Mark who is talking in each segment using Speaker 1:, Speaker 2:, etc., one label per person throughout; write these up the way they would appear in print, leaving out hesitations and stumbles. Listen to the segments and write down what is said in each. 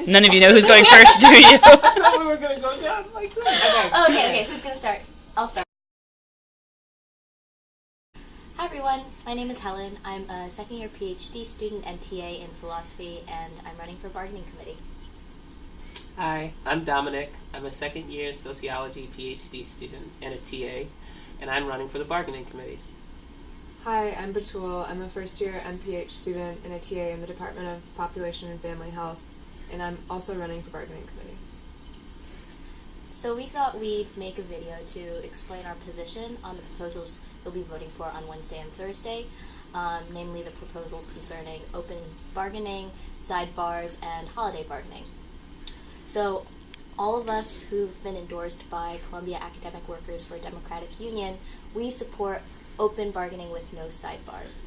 Speaker 1: None of you know who's going first, do you?
Speaker 2: I thought we were going to go down like this.
Speaker 3: Okay, who's going to start? I'll start. Hi everyone, my name is Helen. I'm a second-year PhD student and TA in philosophy, and I'm running for bargaining committee.
Speaker 4: Hi, I'm Dominic. I'm a second-year sociology PhD student and a TA, and I'm running for the bargaining committee.
Speaker 5: Hi, I'm Batul. I'm a first-year MPH student and a TA in the Department of Population and Family Health, and I'm also running for bargaining committee.
Speaker 3: So we thought we'd make a video to explain our position on the proposals you'll be voting for on Wednesday and Thursday, namely the proposals concerning open bargaining, sidebars, and holiday bargaining. So all of us who've been endorsed by Columbia Academic Workers for a Democratic Union, we support open bargaining with no sidebars.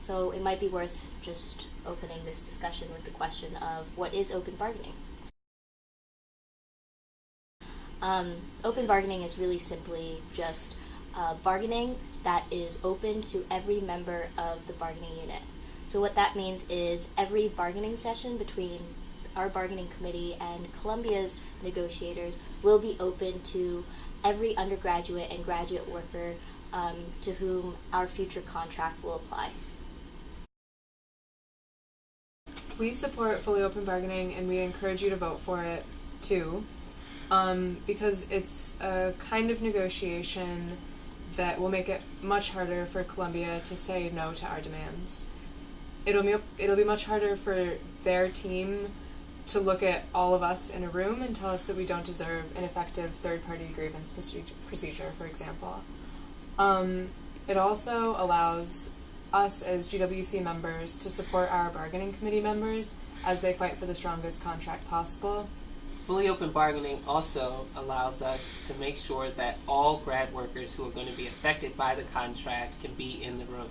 Speaker 3: So it might be worth just opening this discussion with the question of what is open bargaining? Open bargaining is really simply just bargaining that is open to every member of the bargaining unit. So what that means is every bargaining session between our bargaining committee and Columbia's negotiators will be open to every undergraduate and graduate worker to whom our future contract will apply.
Speaker 5: We support fully open bargaining, and we encourage you to vote for it too, because it's a kind of negotiation that will make it much harder for Columbia to say no to our demands. It'll be much harder for their team to look at all of us in a room and tell us that we don't deserve an effective third-party grievance procedure, for example. It also allows us as GWC members to support our bargaining committee members as they fight for the strongest contract possible.
Speaker 4: Fully open bargaining also allows us to make sure that all grad workers who are going to be affected by the contract can be in the room.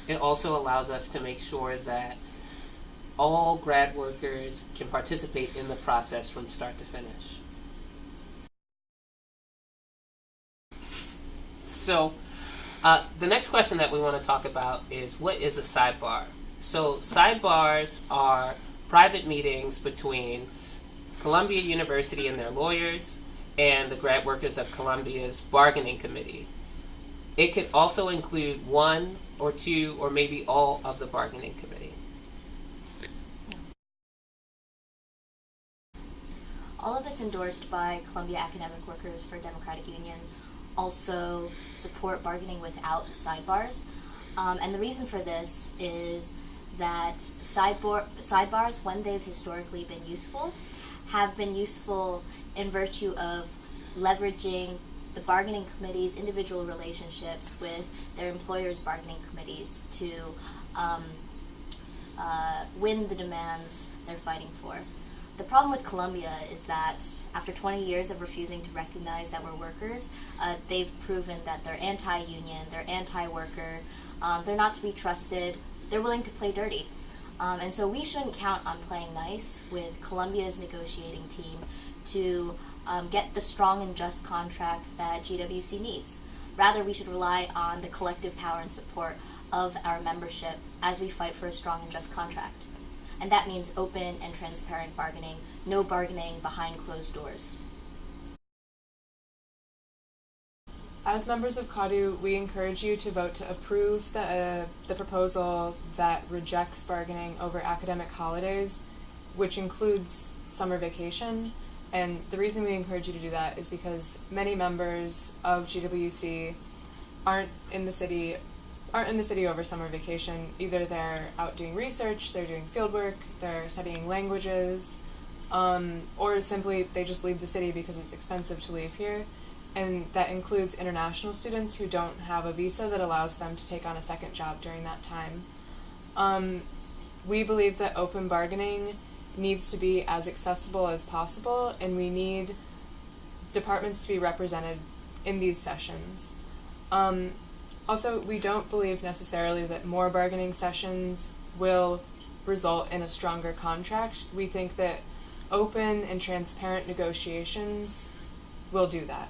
Speaker 4: It also allows us to make sure that all grad workers can participate in the process from start to finish. So, the next question that we want to talk about is, what is a sidebar? So, sidebars are private meetings between Columbia University and their lawyers and the grad workers of Columbia's bargaining committee. It could also include one or two or maybe all of the bargaining committee.
Speaker 3: All of us endorsed by Columbia Academic Workers for a Democratic Union also support bargaining without sidebars. And the reason for this is that sidebars, when they've historically been useful, have been useful in virtue of leveraging the bargaining committee's individual relationships with their employers' bargaining committees to win the demands they're fighting for. The problem with Columbia is that after 20 years of refusing to recognize that we're workers, they've proven that they're anti-union, they're anti-worker, they're not to be trusted, they're willing to play dirty. And so we shouldn't count on playing nice with Columbia's negotiating team to get the strong and just contract that GWC needs. Rather, we should rely on the collective power and support of our membership as we fight for a strong and just contract. And that means open and transparent bargaining, no bargaining behind closed doors.
Speaker 5: As members of C-AWDU, we encourage you to vote to approve the proposal that rejects bargaining over academic holidays, which includes summer vacation. And the reason we encourage you to do that is because many members of GWC aren't in the city over summer vacation. Either they're out doing research, they're doing field work, they're studying languages, or simply they just leave the city because it's expensive to leave here. And that includes international students who don't have a visa that allows them to take on a second job during that time. We believe that open bargaining needs to be as accessible as possible, and we need departments to be represented in these sessions. Also, we don't believe necessarily that more bargaining sessions will result in a stronger contract. We think that open and transparent negotiations will do that.